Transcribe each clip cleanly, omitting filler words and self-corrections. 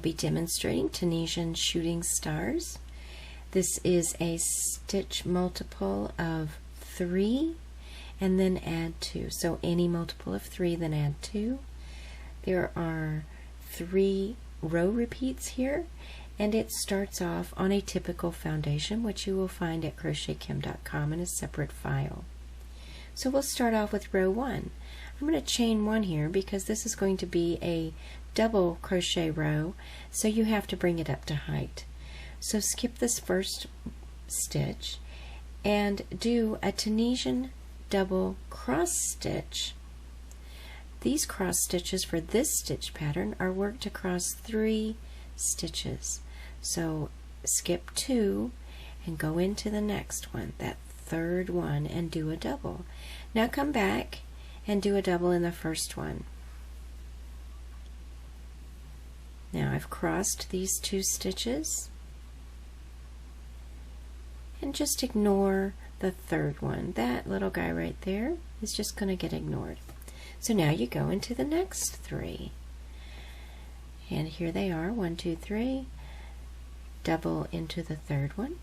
be demonstrating Tunisian shooting stars. This is a stitch multiple of 3 and then add 2. So any multiple of 3, then add 2. There are 3 row repeats here, and it starts off on a typical foundation, which you will find at CrochetKim.com in a separate file. So we'll start off with row 1. I'm going to chain 1 here because this is going to be a double crochet row, so you have to bring it up to height. So skip this first stitch and do a Tunisian double cross stitch. These cross stitches for this stitch pattern are worked across 3 stitches. So skip 2 and go into the next one, that third one, and do a double. Now come back and do a double in the first one. Now I've crossed these 2 stitches, and just ignore the third one. That little guy right there is just going to get ignored. So now you go into the next 3. And here they are, 1, 2, 3. Double into the third one.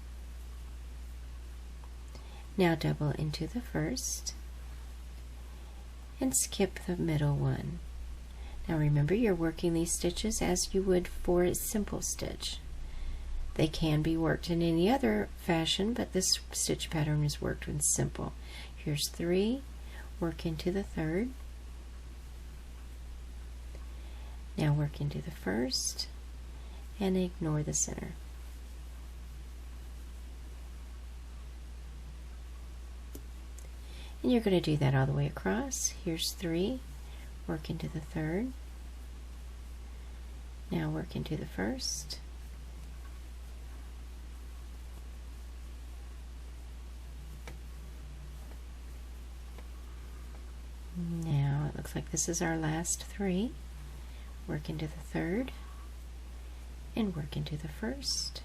Now double into the first. And skip the middle one. Now remember, you're working these stitches as you would for a simple stitch. They can be worked in any other fashion, but this stitch pattern is worked in simple. Here's 3, work into the third. Now work into the first and ignore the center. And you're going to do that all the way across. Here's 3, work into the third. Now work into the first. Now it looks like this is our last 3. Work into the third and work into the first.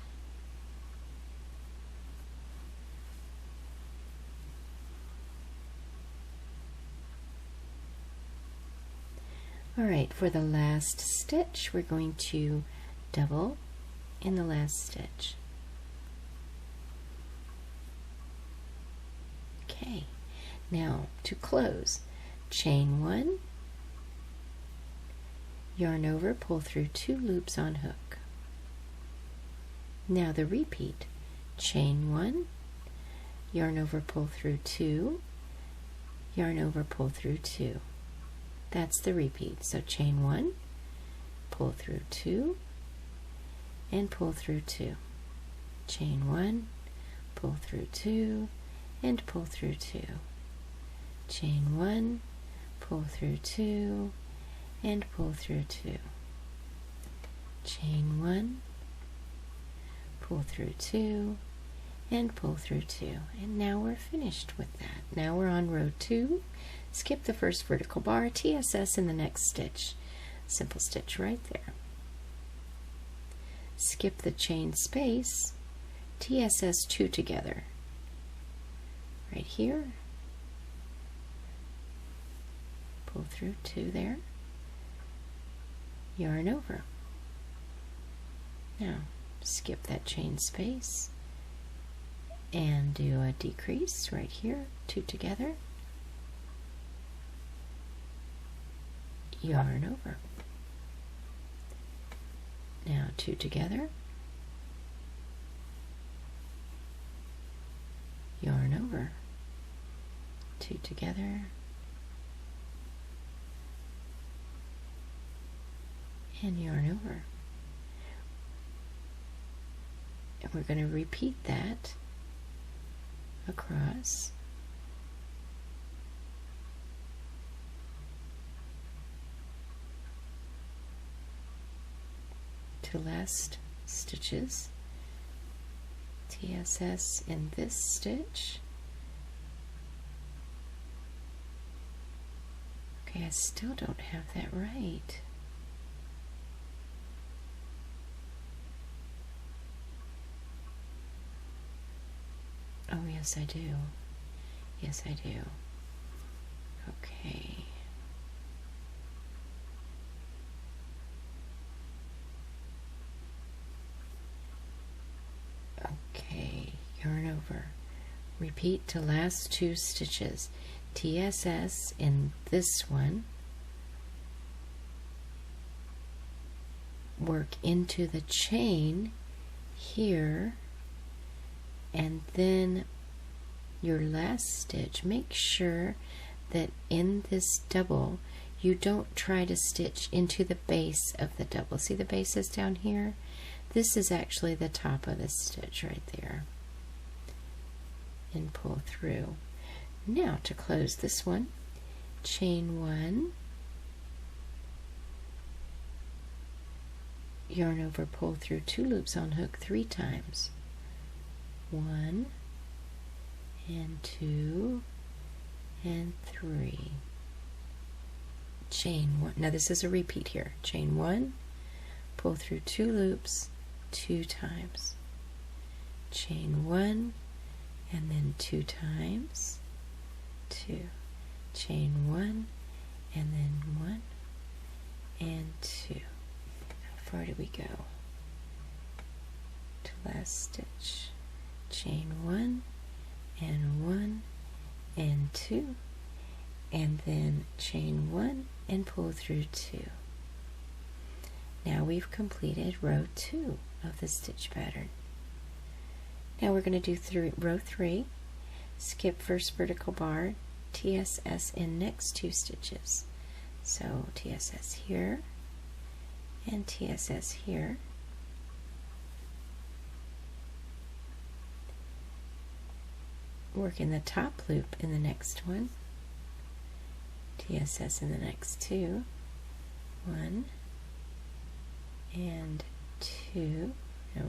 Alright, for the last stitch, we're going to double in the last stitch. Okay, now to close, chain 1, yarn over, pull through 2 loops on hook. Now the repeat, chain 1, yarn over, pull through 2, yarn over, pull through 2. That's the repeat. So chain 1, pull through 2, and pull through 2. Chain 1, pull through 2, and pull through 2. Chain 1, pull through 2, and pull through 2. Chain 1, pull through 2, and pull through 2. And now we're finished with that. Now we're on row 2. Skip the first vertical bar, TSS in the next stitch. Simple stitch right there. Skip the chain space, TSS 2 together. Right here. Pull through 2 there. Yarn over. Now skip that chain space and do a decrease right here, 2 together. Yarn over. Now 2 together. Yarn over. 2 together. And yarn over. And we're going to repeat that across. To last stitches. TSS in this stitch. Okay, I still don't have that right. Oh, yes, I do. Yes, I do. Okay. over. Repeat to last 2 stitches. TSS in this one. Work into the chain here, and then your last stitch, make sure that in this double you don't try to stitch into the base of the double. See, the base is down here? This is actually the top of the stitch right there. And pull through. Now to close this one, chain 1, yarn over, pull through 2 loops on hook 3 times. 1 and 2 and 3. Chain 1. Now this is a repeat here. Chain 1, pull through 2 loops 2 times. Chain 1 and then 2 times. 2. Chain 1 and then 1 and 2. How far do we go? To last stitch. Chain 1 and 1 and 2, and then chain 1 and pull through 2. Now we've completed row 2 of the stitch pattern. Now we're going to do row 3, skip first vertical bar, TSS in next 2 stitches. So TSS here and TSS here. Work in the top loop in the next one, TSS in the next 2, 1 and 2. No,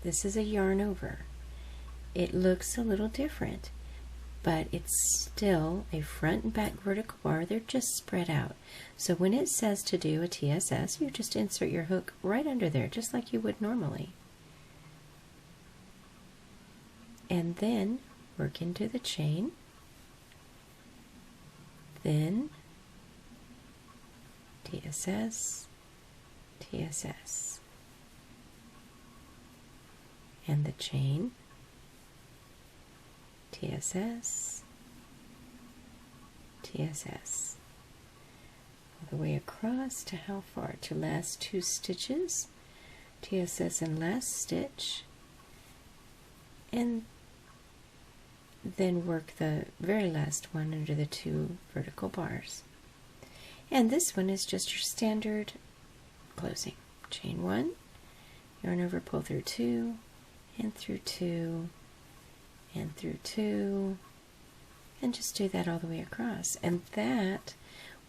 this is a yarn over. It looks a little different, but it's still a front and back vertical bar. They're just spread out. So when it says to do a TSS, you just insert your hook right under there, just like you would normally. And then work into the chain, then TSS, TSS, and the chain, TSS, TSS, all the way across to how far? To last 2 stitches, TSS and last stitch, and then work the very last one under the 2 vertical bars. And this one is just your standard closing. Chain 1, yarn over, pull through 2, and through 2, and through 2, and just do that all the way across. And that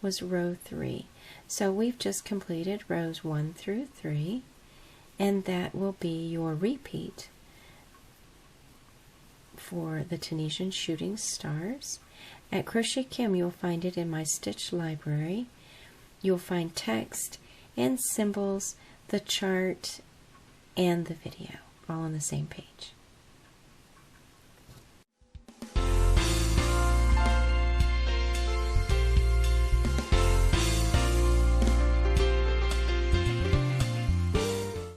was row 3. So we've just completed rows 1 through 3, and that will be your repeat for the Tunisian shooting stars. At CrochetKim, you'll find it in my stitch library. You'll find text and symbols, the chart, and the video, all on the same page.